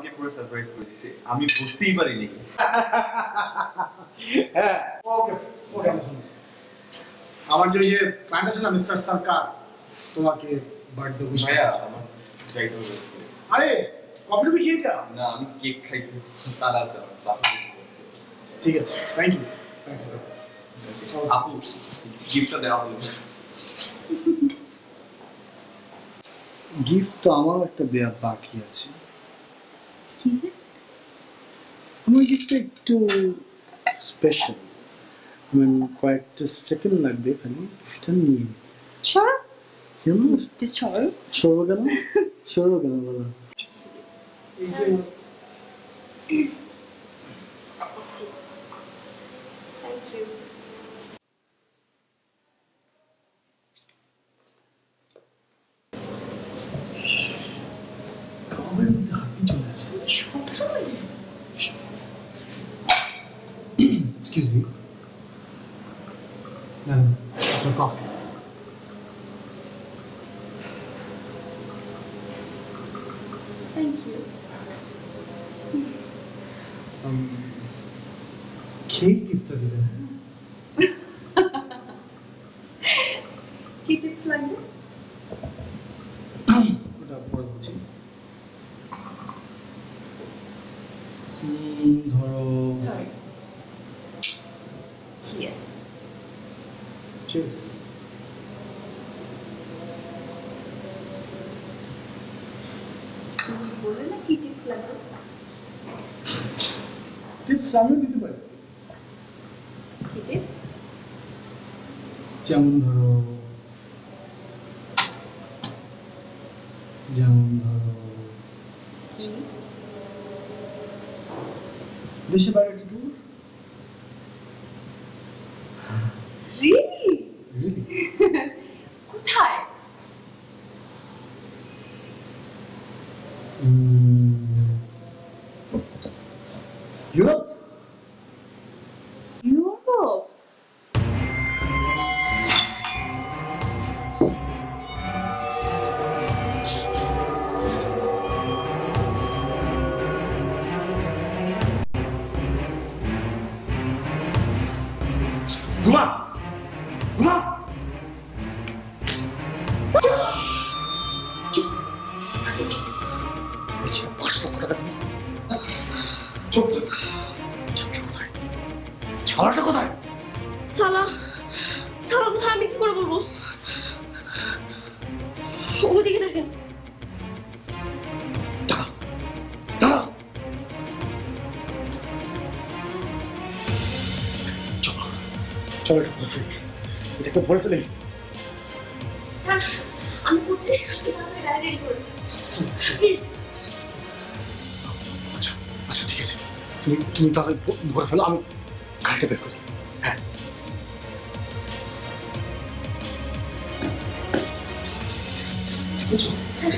আমাকে পুরো সারপ্রাইজ করে দিছে, আমি বুঝতেই পারিনি। হ্যাঁ ওকে ওকে আমার যে ক্লায়েন্ট আছে না মিস্টার সরকার তোমাকে বার্থডে উইশ ভাইয়া আমার যাইতে হবে। আরে কফি টফি খেয়ে যা। না আমি কেক খাইছি, তার আছে ঠিক আছে থ্যাংক ইউ আপু গিফটটা দেওয়া হলো। গিফট তো আমারও একটা দেয়া বাকি আছে। ঠিক আছে আমার গিফটটা একটু স্পেশাল, কয়েকটা সেকেন্ড লাগবে খালি গিফটটা নিয়ে। সরো কেন সরো সরবো কেন সরবো কেন বলো? থ্যাংক ইউ খাবারের মধ্যে হাঁটতে চলে আসে। সবসময় এক্সকিউজ মি, আপনার কফি। থ্যাংক ইউ খেয়ে টিপটা দেবেন। কি টিপস লাগবে ওটা পরে বলছি। ধরো সরি চিয়ার চিজ। তুমি বলে না কি টিপস লাগবে টিপস আমিও দিতে পারি, কি টিপস যেমন ধরো কি দেশে বাইরে একটু ট্যুর। রিয়েলি কোথায় ইউরোপ। ইউরোপ ঘুমা ঘুমা। ছাড়াটা কোথায়? ছালা ছালা কোথায় আমি কি করে বলবো ওদিকে দেখেন দাঁড়াও চলো এটা ভরে ফেলি, এটাকে ভরে ফেলি। স্যার আমি করছি ডায়েরি করে প্লিজ আচ্ছা আচ্ছা ঠিক আছে, তুমি তুমি তাহলে ভরে ফেলো, আমি গাড়িটা বের করি। হ্যাঁ স্যার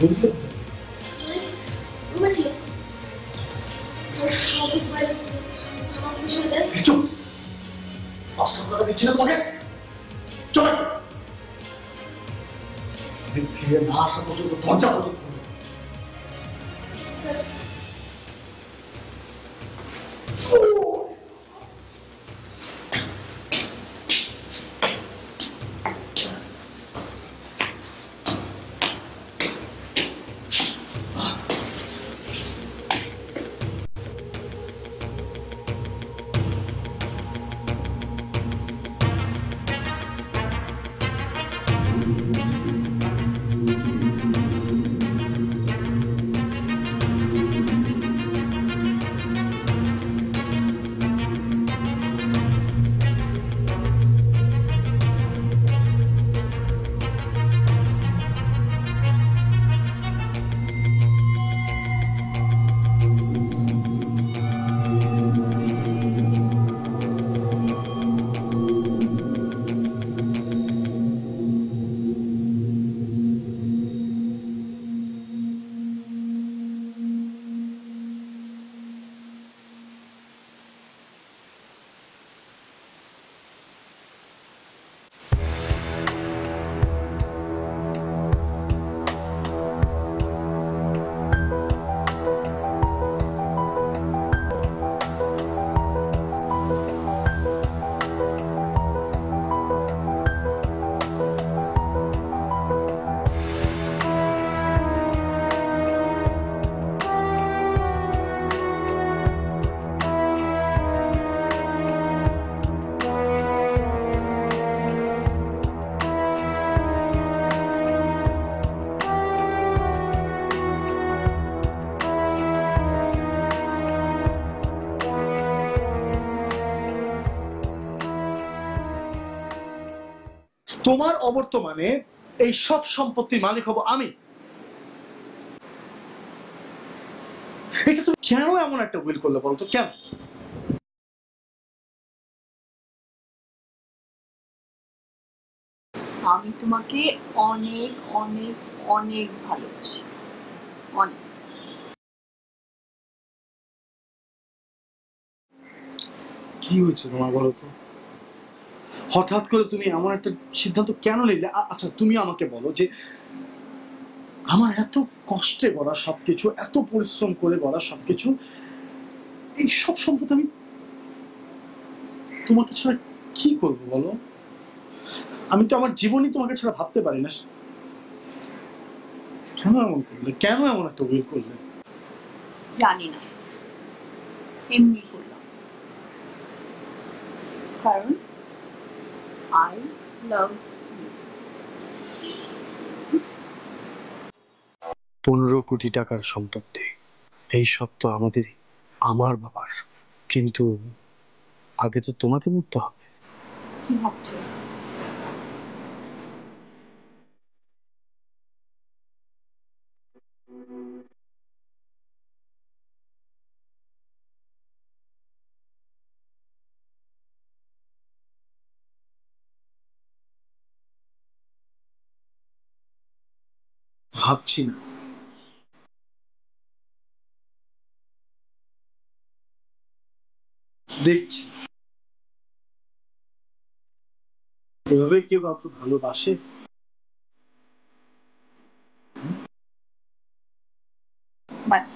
বুঝতে রুমে ছিল আমাকে ভয় লাগছে আমার বিষয় দেয় চুপ, 5 টাকা দিচ্ছি না তোমাকে, চল ফিরে না আসা পর্যন্ত দরজা পর্যন্ত। স্যার তোমার অবর্তমানে এই সব সম্পত্তির মালিক হব আমি। এটা তুমি কেন এমন একটা উইল করলে বলো তো, কেন? আমি তোমাকে অনেক অনেক অনেক ভালোবাসি, অনেক। কি হয়েছে তোমার বলো তো? হঠাৎ করে তুমি এমন একটা সিদ্ধান্ত কেন নিলে? আচ্ছা তুমি আমাকে বলো যে আমার এত কষ্টে গড়া সবকিছু, এত পরিশ্রম করে গড়া সবকিছু, এই সব সম্পদ আমি তোমাকে ছাড়া কি করব বলো? আমি তো আমার জীবনই তোমাকে ছাড়া ভাবতে পারি না। কেন এমন করলে? কেন এমন একটা উইল করলে? জানি না, এমনি করলাম, কারণ আই লাভ ইউ। 15 কোটি টাকার সম্পত্তি, এই সব তো আমার বাবার, কিন্তু আগে তো তোমাকে মরতে হবে। কি ভাবছো? ভাবছি না, দেখছি। এভাবে কেউ কাউকে ভালোবাসে? বাস।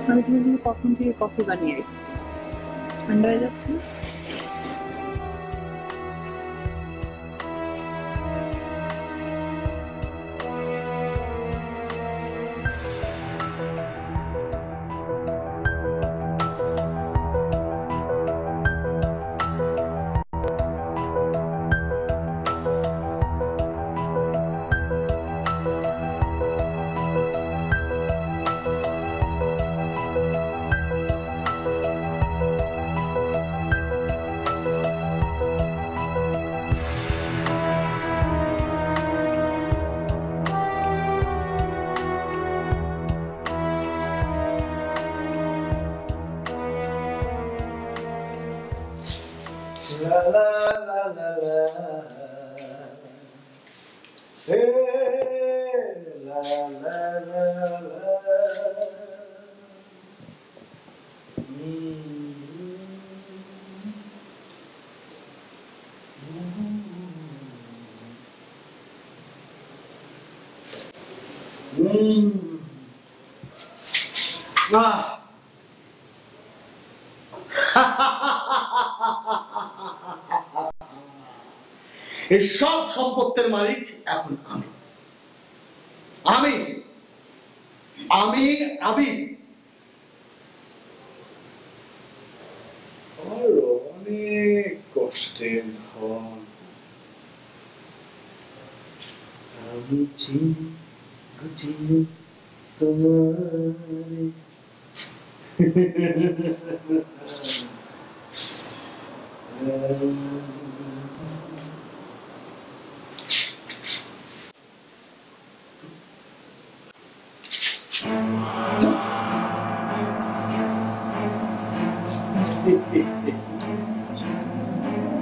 আমি তোমার জন্য কখন থেকে কফি বানিয়ে রেখেছি, ঠান্ডা হয়ে যাচ্ছে। La la la la la. Hey, la la la la. এই সব সম্পত্তির মালিক এখন আমি। আমি আমি আমি অনেক কষ্টের ধন আমি চিনি তোমার।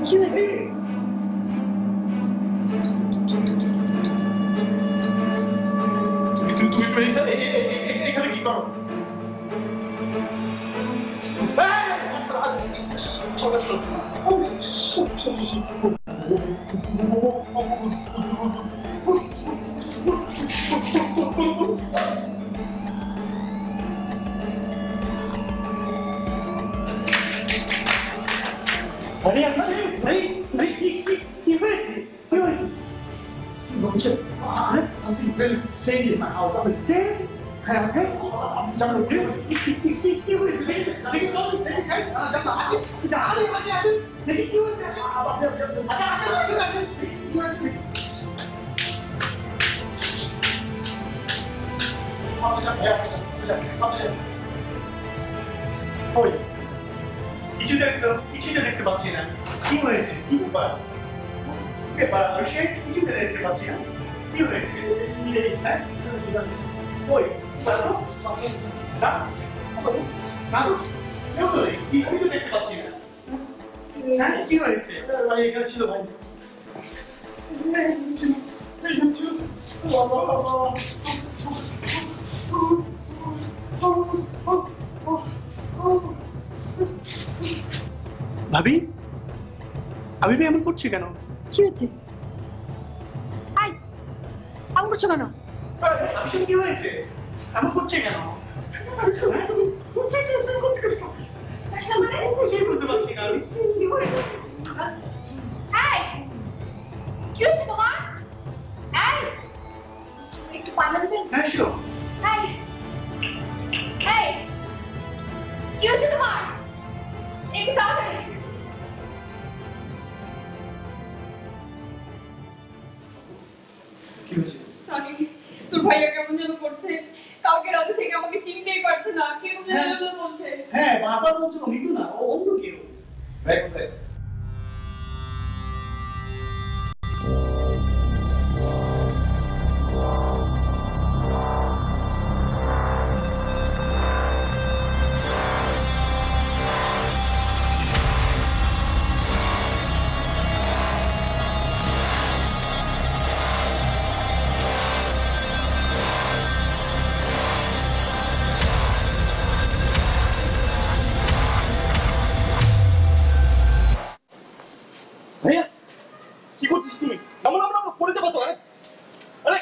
কি হয়েছে? এখানে কি করো? Something very strange in my house. I'm stairs. Okay? I'm trying to do. ওই কিছুতে দেখতে পাচ্ছি না, কি হয়েছে, কি ব্যাপার? কিছুতে দেখতে পাচ্ছি না, কি হয়েছে? হ্যাঁ ওই কিছুই তো দেখতে পাচ্ছি না। হ্যাঁ কি হয়েছে? এখানে ছিল ভাই, ভাবি আমি এমন করছি কেন? কি হয়েছে? আই এমন করছো কেন? কি হয়েছে? এমন করছে কেন? বুঝতে পারছি না আমি, কি হয়েছে? এই কি হয়েছে তোমার? এই একটু পানি দেবেন? হ্যাঁ শিও, এই এই কি হয়েছে তোমার? একটু তাড়াতাড়ি। কি হয়েছে? সরি, তোর ভাইয়া কেমন যেন করছে, কালকে রাতে থেকে আমাকে চিনতেই পারছে না, কেমন যেন বলছে। হ্যাঁ বারবার বলছো মিঠু না, ও অন্য কেউ। ভাই কোথায়? ভাইয়া কি করছিস তুমি? আমরা আমরা করে দেবো তো। আরে আরে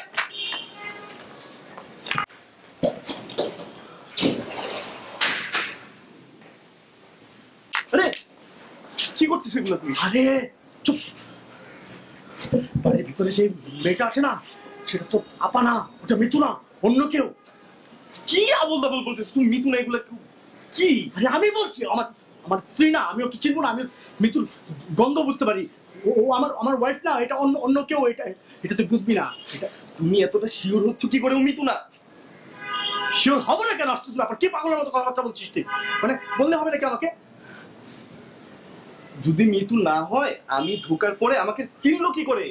আরে কি করছিস এগুলো তুমি? আরে চুপ, বাড়ির ভিতরে যে মেয়েটা আছে না, সেটা তো আপা না, ওটা মিতু না, অন্য কেউ। কি আবল তাবল বলছিস তুমি? মিতু না এগুলো কি? আরে আমি বলছি আমার আমার স্ত্রী না, আমি ওকে চিনবো না? আমি মিতুর গন্ধ বুঝতে পারি, ও ও আমার আমার ওয়াইফ না, এটা অন্য অন্য কেউ। এটা এটা তুই বুঝবি না। এটা তুমি এতটা শিওর হচ্ছ কি করে ও মিতু না? শিওর হবো না কেন? আশ্চর্য ব্যাপার, কি পাগলের মতো কথাবার্তা বলছিস তুই? মানে বললে হবে নাকি আমাকে? যদি মিতু না হয় আমি ঢোকার পরে আমাকে চিনলো কি করে?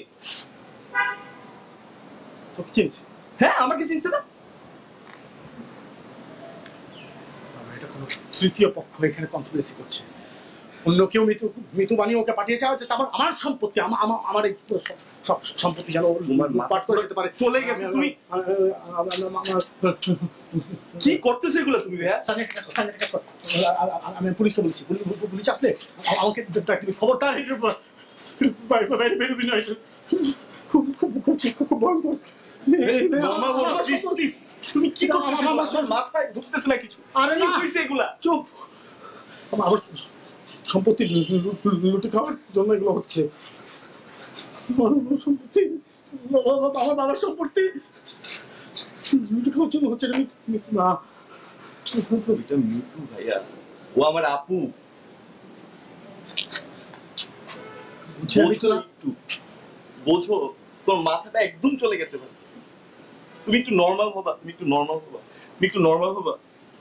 তোকে চিনছে? হ্যাঁ আমাকে চিনছে না। এটা কোনো তৃতীয় পক্ষ এখানে কনস্পিরেসি করছে, অন্য কেউ মিতু মিতু বানিয়ে ওকে পাঠিয়েছে। আর আমার আমার সম্পত্তি, আমার এই সব সম্পত্তি যেন লুটপাট করে যেতে পারে। চলে গেছে তুমি কি করতেছো এগুলো তুমি? আমি পুলিশকে বলছি, পুলিশ আসলে আমাকে খবরটা বেরোবি না। খুব ভয়ঙ্কর। তুমি কি করতেছো? আমার মাথায় ঢুকতেছে না কিছু। আরে না এগুলা চুপ, আমার সম্পত্তি লুটে খাওয়ার জন্য এগুলো হচ্ছে। সম্পত্তি, আমার বাবার সম্পত্তি লুটে খাওয়ার জন্য হচ্ছে না। এটা মিতু ভাইয়া, ও আমার আপু। বোঝো, তোর মাথাটা একদম চলে গেছে ভাই। তুমি একটু নর্মাল হবা, তুমি একটু নর্মাল হবা, তুমি একটু নর্মাল হবা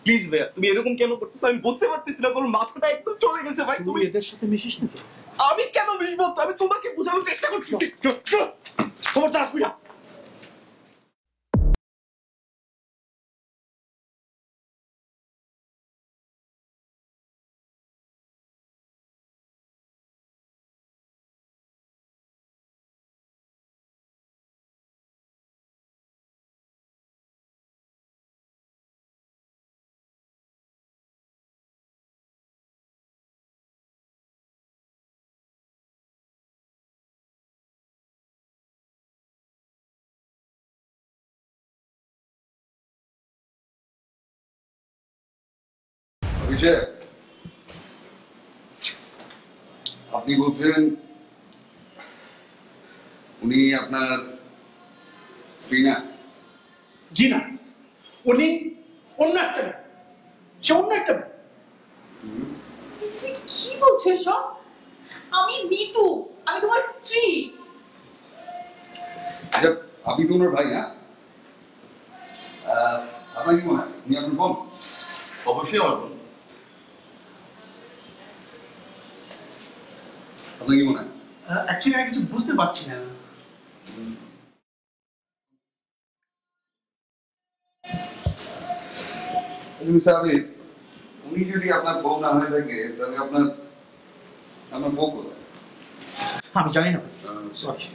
প্লিজ ভাইয়া। তুমি এরকম কেন করতেছো আমি বুঝতে পারতেছি না। তোর মাথাটা একদম চলে গেছে ভাই। তুমি এদের সাথে মিশিস না তো? আমি কেন মিশবো? আমি তোমাকে বোঝানোর চেষ্টা করতেছি। খবরটা আসবি না। অভিষেক, আপনি বলছেন উনি আপনার স্ত্রী না? জি না, উনি অন্য একটা মেয়ে। সে অন্য একটা মেয়ে। তুমি কি বলছো এসব? আমি মিতু, আমি তোমার স্ত্রী। আচ্ছা, আপনি তো ওনার ভাই না? আপনার কি মনে হয় উনি আপনার বোন? অবশ্যই আমার বোন। আপনার কি মনে হয়? অ্যাকচুয়ালি আমি কিছু বুঝতে পারছি না। মিস্টার আবির, উনি যদি আপনার বউ না হয়ে থাকে তাহলে আপনার আমার বউ কোথায়? আমি জানি না, সরি,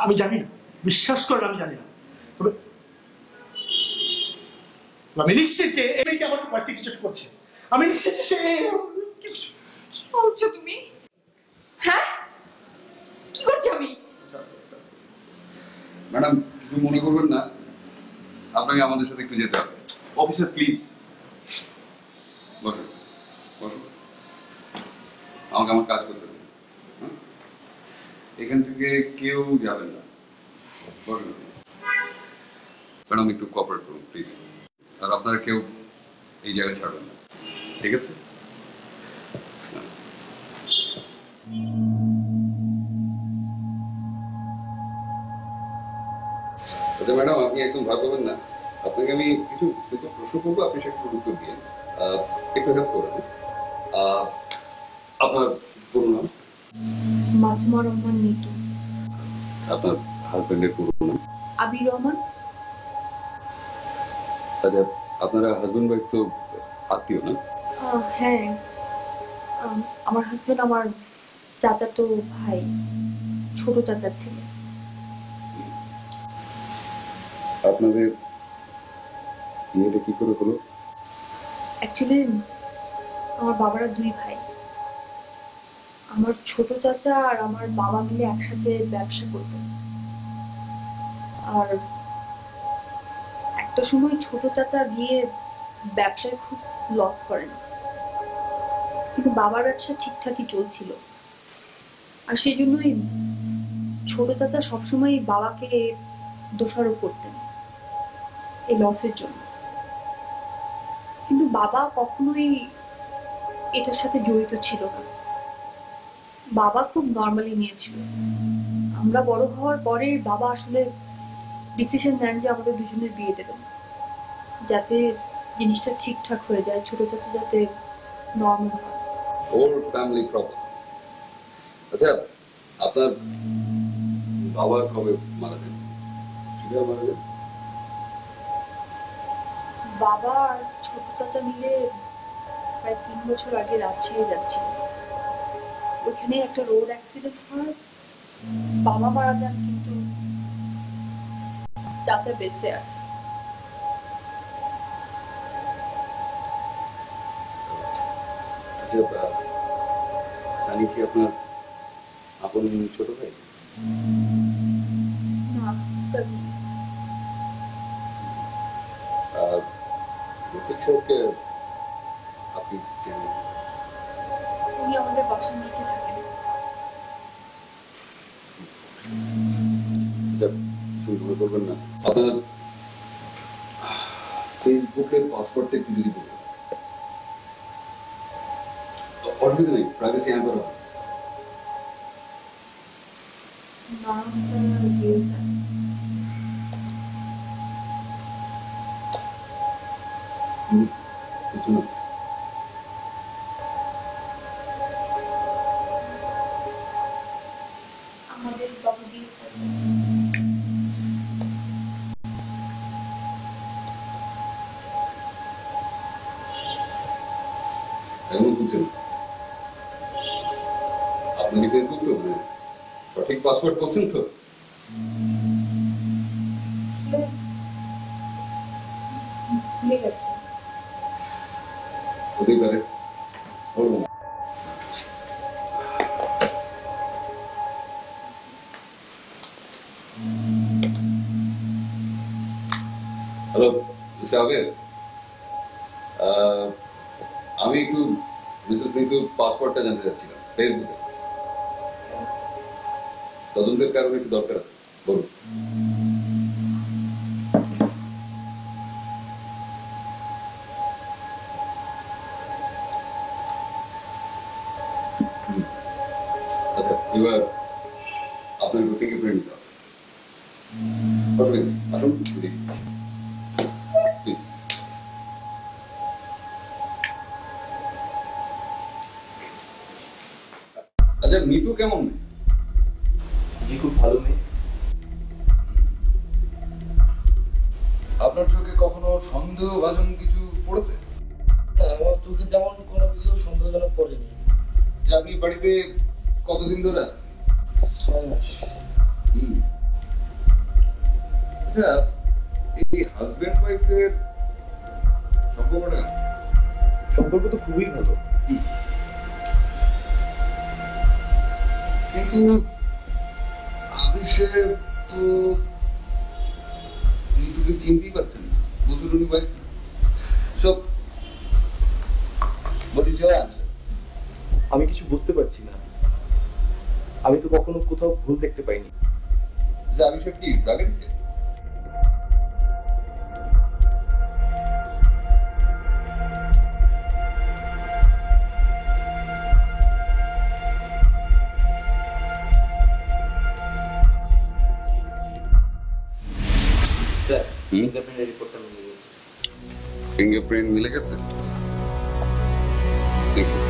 আমি জানি না, বিশ্বাস করেন আমি জানি না। তবে আমি নিশ্চিত যে এই যে আমার বাড়িতে কিছু একটা করছে, আমি নিশ্চিত যে সে কি বলছো তুমি? হ্যাঁ, কি করছি আমি? ম্যাডাম কিছু মনে করবেন না, আপনাকে আমাদের সাথে একটু যেতে হবে। Officer please. বসুন বসুন, আমাকে আমার কাজ করতে দিন। হ্যাঁ? এখান থেকে কেউ যাবেন না, বসুন। ম্যাডাম একটু কোঅপারেট করুন প্লিজ, আর আপনারা কেউ এই জায়গায় ছাড়বেন না, ঠিক আছে? আচ্ছা ম্যাডাম, আপনি একদম ভয় পাবেন না, আপনাকে আমি কিছু সিম্পল প্রশ্ন করবো, আপনি সেটার উত্তর দিয়ে একটু হেল্প করবেন। আপনার পুরো নাম? মাসুমা রহমান নিতু। আপনার হাজবেন্ডের পুরো নাম? আবির রহমান। আচ্ছা, আপনারা হাজবেন্ড ওয়াইফ তো আত্মীয় না? হ্যাঁ, আমার হাজবেন্ড আমার চাচাতো ভাই, ছোট চাচার ছেলে। আপনাদের বিয়েটা কি করে হলো? অ্যাকচুয়ালি আমার বাবারা দুই ভাই। আমার ছোট চাচা আর আমার বাবা মিলে একসাথে ব্যবসা করতেন। আর একটা সময় ছোট চাচা গিয়ে ব্যবসায় খুব লস করেন, কিন্তু বাবার ব্যবসা ঠিকঠাকই চলছিল। আর সেই জন্যই ছোট চাচা সবসময় বাবাকে দোষারোপ করতেন এই লসের জন্য। কিন্তু বাবা কখনোই এটার সাথে জড়িত ছিল না, বাবা খুব নর্মালি নিয়েছিল। আমরা বড় হওয়ার পরে বাবা আসলে ডিসিশন নেন যে আমাদের দুজনের বিয়ে দেবেন, যাতে জিনিসটা ঠিকঠাক হয়ে যায়, ছোট চাচা যাতে নর্মাল হয়। ওর ফ্যামিলি প্রবলেম। আচ্ছা, আপনার বাবা কবে মারা যান? কিভাবে মারা যান? বাবা আর ছোট চাচা মিলে প্রায় 3 বছর আগে রাজশাহী যাচ্ছিল। ওইখানে একটা রোড অ্যাক্সিডেন্ট হয়, বাবা মারা যান, কিন্তু চাচা বেঁচে আছে। আচ্ছা, সানি কি আপনার আপন ছোট ভাই? না, cousin। রফিক সাহেবকে আপনি চেনেন? উনি আমাদের বাসার নিচে থাকেন। আচ্ছা, শুরু মনে করবেন না, আপনার ফেসবুকের পাসওয়ার্ডটা একটু যদি বলবেন। অসুবিধা নেই, প্রাইভেসি হ্যাম্পার হবে। নামটা ইউজার। কিছু না। আমাদের বাবু দিয়ে এমন কিছু না। আপনি কি ফেসবুক তো সঠিক পাসওয়ার্ড করছেন তো? ভুলে গেছে। হতেই পারে। হ্যালো মিস্টার আবির, আমি একটু মিসেস নিতুর পাসওয়ার্ডটা জানতে চাচ্ছিলাম ফেসবুকে। তদন্তের কারণে একটু দরকার আছে, বলুন। আচ্ছা, এবার আপনার রুটিকে প্রিন্ট দাও। অসুবিধা নেই, আসুন দেখি। আচ্ছা মিতু কেমন মেয়ে? জি খুব ভালো মেয়ে। আপনার চোখে কখনো সন্দেহভাজন কিছু পড়েছে? আমার চোখে তেমন কোনো কিছু সন্দেহজনক পড়েনি। যে আপনি বাড়িতে কতদিন ধরে আছেন? 6 মাস। আচ্ছা এই হাজবেন্ড ওয়াইফের সম্পর্কটা কেমন? সম্পর্ক তো খুবই ভালো। কিন্তু আদেশে তো ঋতুকে চিনতেই পারছেন না। বুঝুন উনি ভাই সব হোয়াট ইজ ইওর আনসার? আমি কিছু বুঝতে পারছি না, আমি তো কখনো কোথাও ভুল দেখতে পাইনি। যে আমি সব কি ড্রাগের দিকে? স্যার ফিঙ্গারপ্রিন্টের রিপোর্টটা মিলে গেছে। ফিঙ্গারপ্রিন্ট মিলে গেছে? দেখুন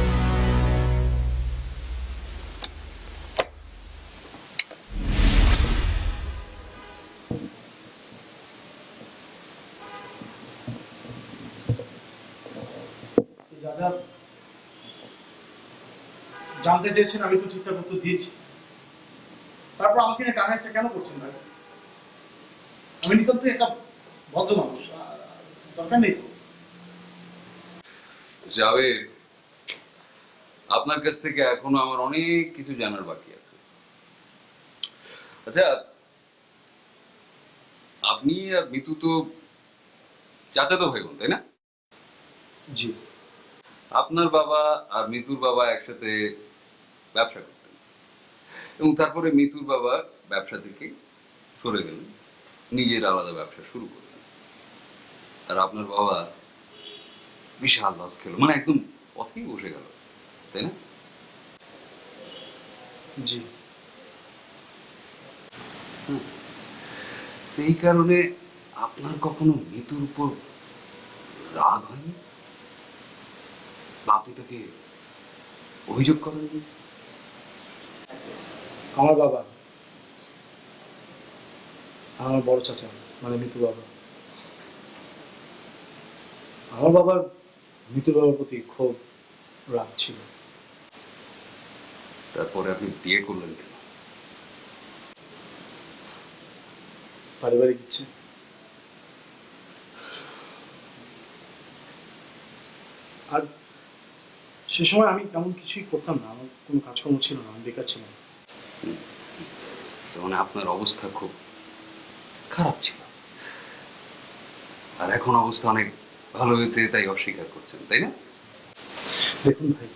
যা যা জানতে চেয়েছেন আমি তো ঠিকঠাক উত্তর দিয়েছি, তারপর আমাকে নিয়ে টানাইসে কেন করছেন ভাই? আমি নিতান্ত একটা ভদ্র মানুষ, দরকার নেই তো। যাবে, আপনার কাছ থেকে এখনো আমার অনেক কিছু জানার বাকি আছে। আচ্ছা আপনি আর মিতু তো চাচাতো ভাই বোন তাই না? জি। আপনার বাবা আর মিতুর বাবা একসাথে ব্যবসা করতেন এবং তারপরে মিতুর বাবা ব্যবসা থেকে সরে গেলেন, নিজের আলাদা ব্যবসা শুরু করলেন। আর আপনার বাবা বিশাল লস খেলো, মানে একদম পথেই বসে গেল, তাই না? জি। এই কারণে আপনার কখনো মিতুর উপর রাগ হয়নি বা আপনি তাকে অভিযোগ করেননি? আমার বাবা, আমার বড় চাচা মানে মিতু বাবা, আমার বাবার মিতু বাবার প্রতি খুব রাগ ছিল। তারপরে আপনি বিয়ে করলেন কেন? পারিবারিক ইচ্ছে। আর সে সময় আমি তেমন কিছুই করতাম না, আমার কোনো কাজকর্ম ছিল না, আমি বেকার ছিলাম। মানে আপনার অবস্থা খুব খারাপ ছিল, আর এখন অবস্থা অনেক ভালো হয়েছে তাই অস্বীকার করছেন, তাই না? দেখুন ভাই,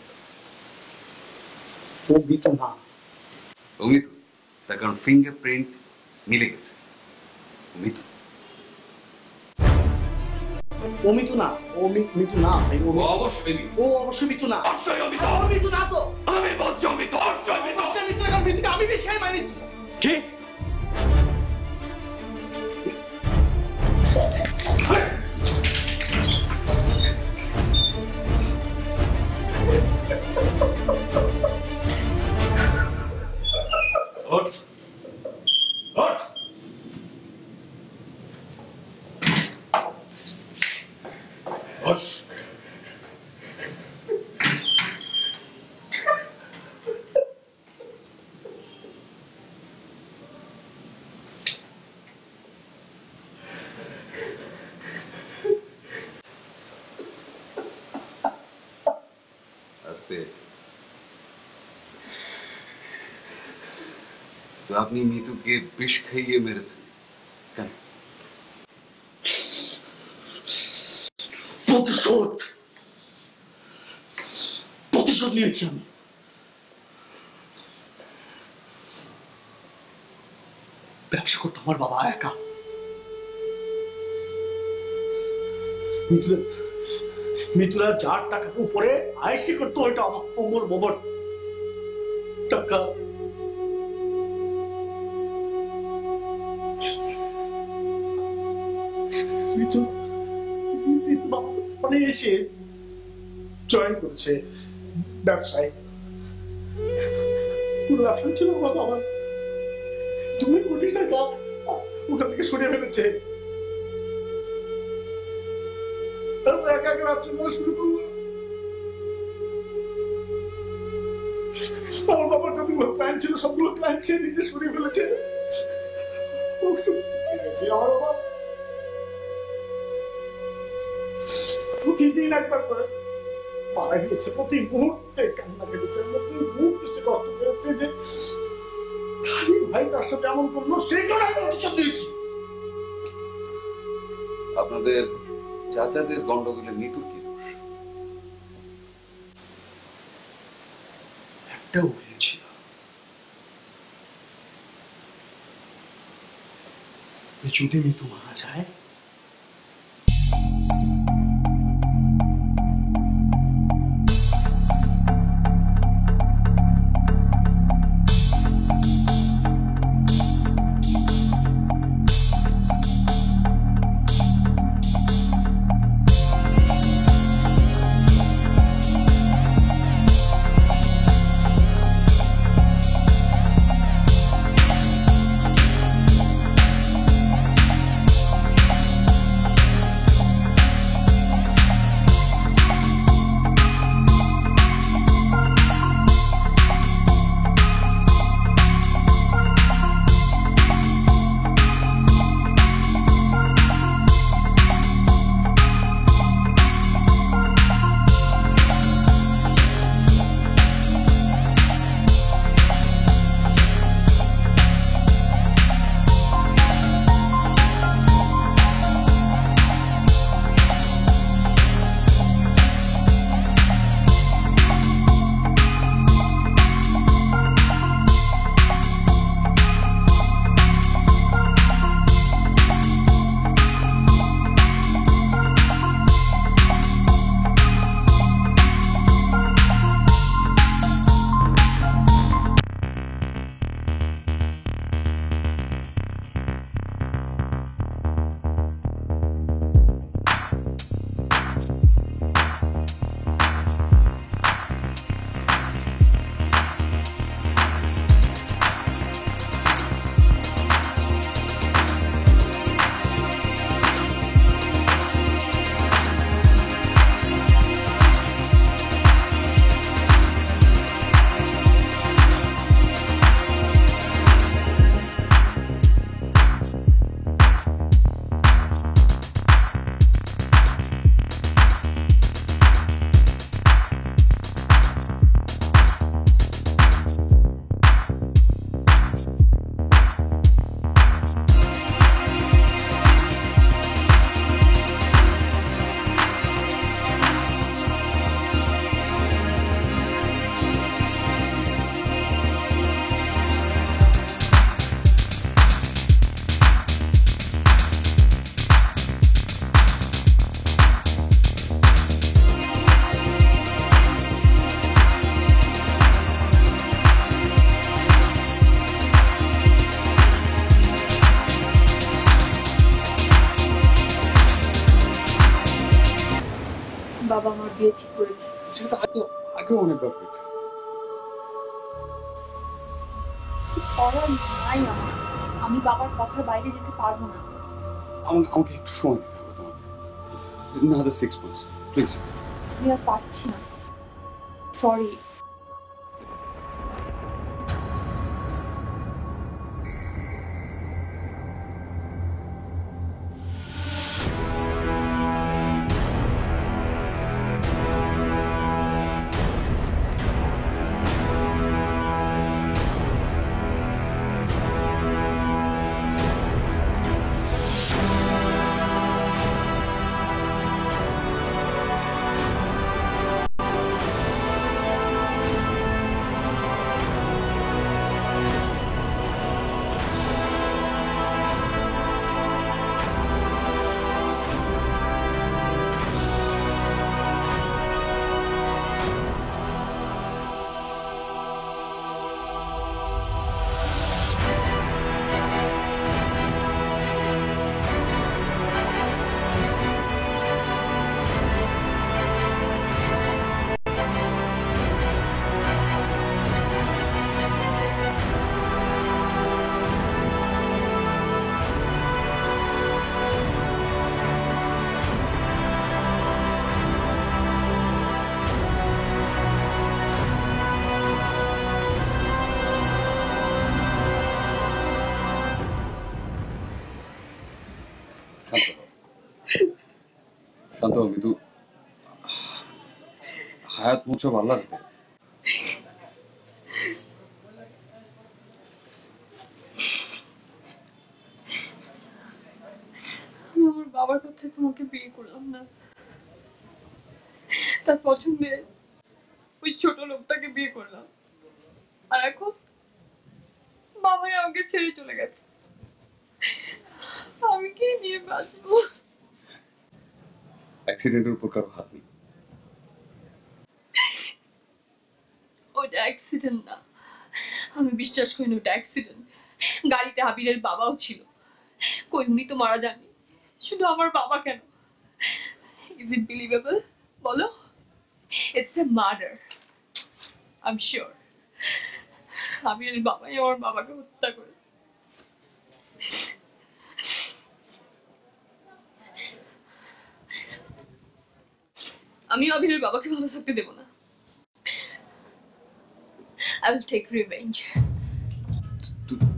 ও মিতু না। ও মিতু, তার কারণ ফিঙ্গারপ্রিন্ট মিলে গেছে। মিতু ও মিতু না, ও মিতু না ভাই, ও অবশ্যই মিতু। ও অবশ্যই মিতু না। অবশ্যই অমিত, ও মিতু না তো। আমি বলছি অমিত, অবশ্যই অমিত। অবশ্যই মিতু না, কারণ মিতুকে আমি বেশি খাই মানিয়েছি। কি? ওঠ, ওঠ। বস। আস্তে। তো আপনি মিতুকে বিষ খাইয়ে মেরেছেন কেন? প্রতিশোধ, প্রতিশোধ নিয়েছি আমি। ব্যবসা করতো আমার বাবা একা। মিতুরা যার টাকার উপরে আইসি করতো ওইটা আমার বাবার টাকা। মিতু বাবা এসে জয়েন করেছে ব্যবসায়। পুরো ব্যবসা ছিল আমার বাবার, 2 কোটি টাকা ওখান থেকে সরিয়ে ফেলেছে। তারপর একা একা ব্যবসা করা শুরু করলো। আমার বাবার যতগুলো ক্লায়েন্ট ছিল সবগুলো ক্লায়েন্ট সে নিজে সরিয়ে ফেলেছে। আমার বাবা প্রতিদিন একবার করে মারা গিয়েছে, প্রতি মুহূর্তে কান্না কেটেছে, প্রতি মুহূর্তে সে কষ্ট পেয়েছে যে তারই ভাই তার সাথে এমন করলো, সেই জন্য আমি প্রতিশোধ দিয়েছি। আপনাদের চাচাদের গন্ডগোলে মিতুর কি দোষ? একটা উকিল ছিল, যদি মিতু মারা যায় বাবা আমার বিয়ে ঠিক করেছে। সেটা তো আগেও অনেকবার হয়েছে। কিছু করার নাই আমার, আমি বাবার কথার বাইরে যেতে পারবো না। আমাকে একটু সময় দিতে হবে তোমাকে। Another 6 months, please. আমি আর পারছি না, সরি। হায়াত মুছো ভালো লাগবে। আমি আমার বাবার কথায় তোমাকে বিয়ে করলাম না, তার পছন্দের ওই ছোট লোকটাকে বিয়ে করলাম, আর এখন বাবাই আমাকে ছেড়ে চলে গেছে। আমি কি নিয়ে বাঁচবো? অ্যাক্সিডেন্টের উপর কারো হাত নেই। ওটা অ্যাক্সিডেন্ট না, আমি বিশ্বাস করি না ওটা অ্যাক্সিডেন্ট। গাড়িতে হাবিলের বাবাও ছিল, কই উনি তো মারা যাননি, শুধু আমার বাবা কেন? Is it believable? বলো, it's a murder. I am sure হাবিলের বাবাই আমার বাবাকে হত্যা করে। আমি আবিরের বাবাকে ভালো থাকতে দেব না। I will take revenge.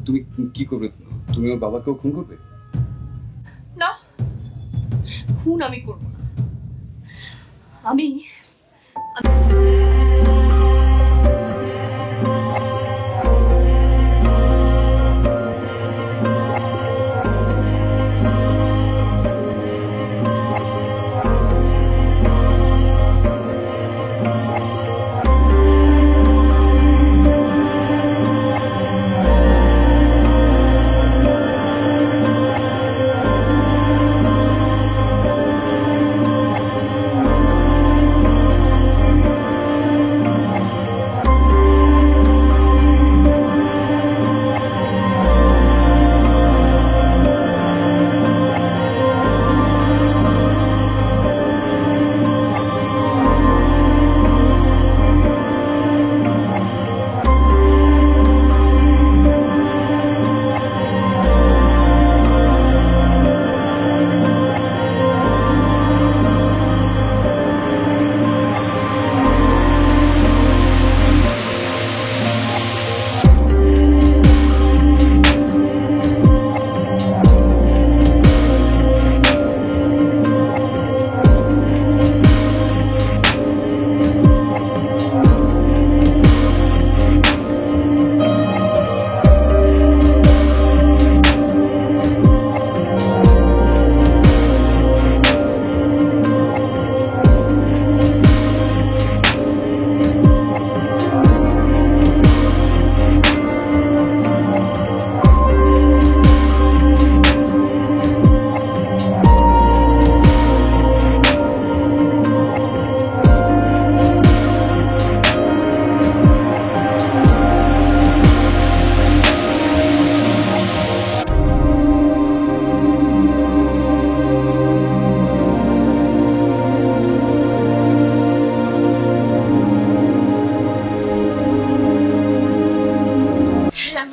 তুমি কি করবে? তুমি ওর বাবাকেও খুন করবে? না, খুন আমি করব না। আমি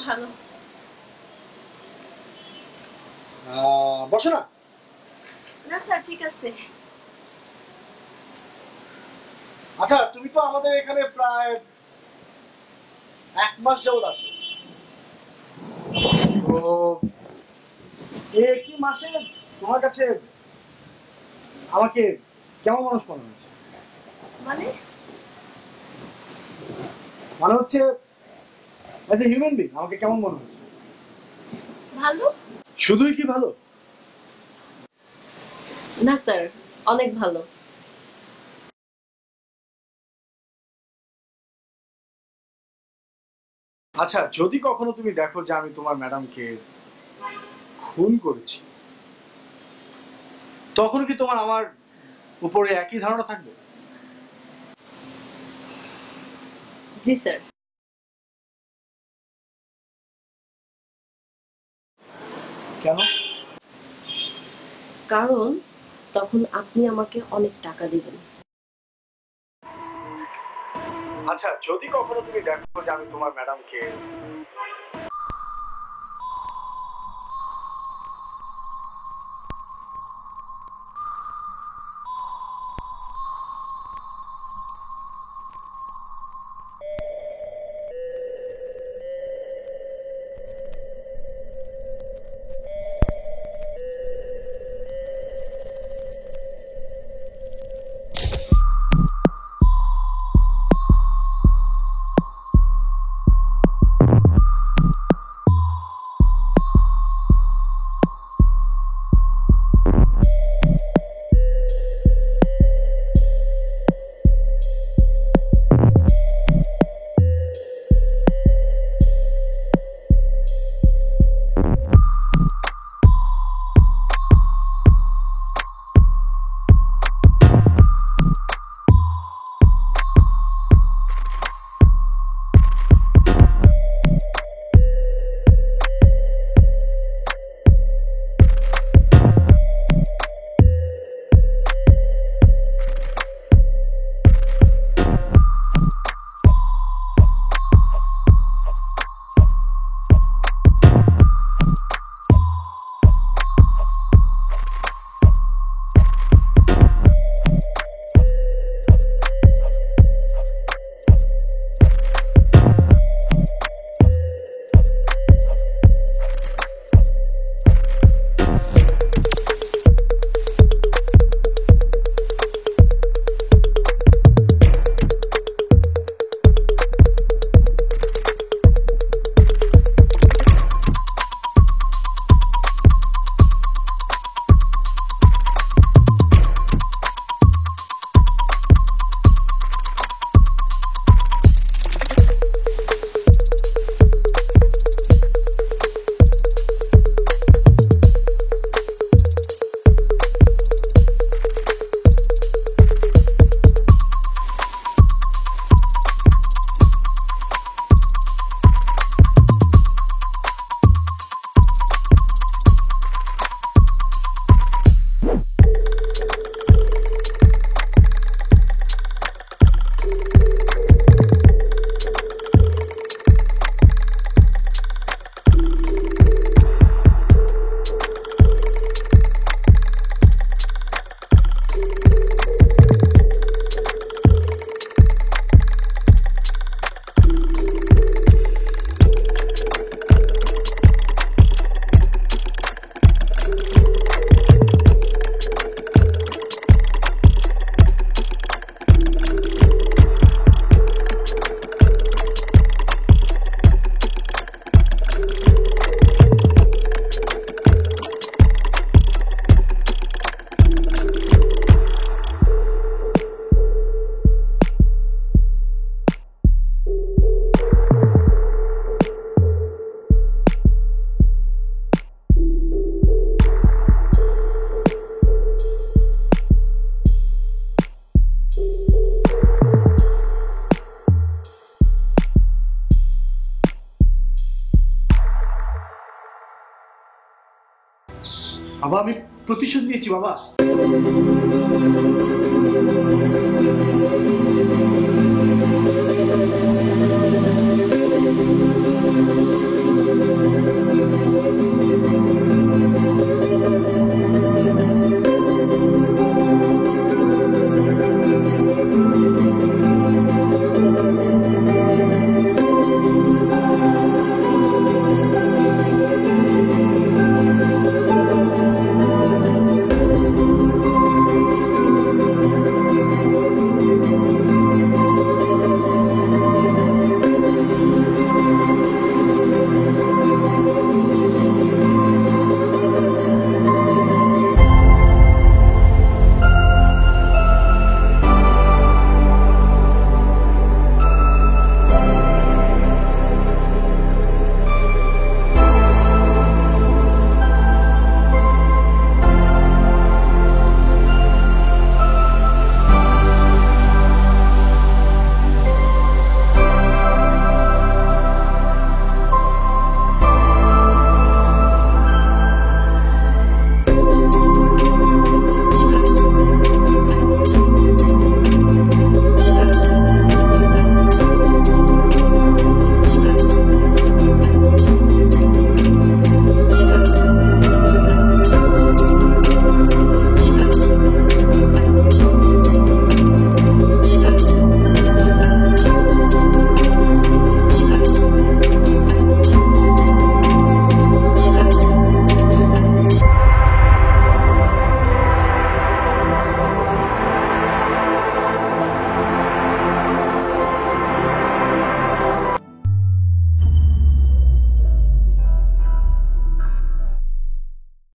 ভালো। বসো না। না স্যার, ঠিক আছে। আচ্ছা, তুমি তো আমাদের এখানে প্রায় 1 মাস যাবত আছো, তো এই মাসে তোমার কাছে আমাকে কেমন মানুষ মনে হচ্ছে? মানে মানে হচ্ছে অ্যাজ এ হিউম্যান বিং আমাকে কেমন মনে হচ্ছে? ভালো শুধুই কি ভালো? না স্যার, অনেক ভালো। আচ্ছা, যদি কখনো তুমি দেখো যে আমি তোমার ম্যাডামকে খুন করেছি, তখন কি তোমার আমার উপরে একই ধারণা থাকবে? জি স্যার। কেন? কারণ তখন আপনি আমাকে অনেক টাকা দিবেন। আচ্ছা, যদি কখনো তুমি দেখো যে আমি তোমার ম্যাডামকে বাবা আমি প্রতিশোধ নিয়েছি বাবা।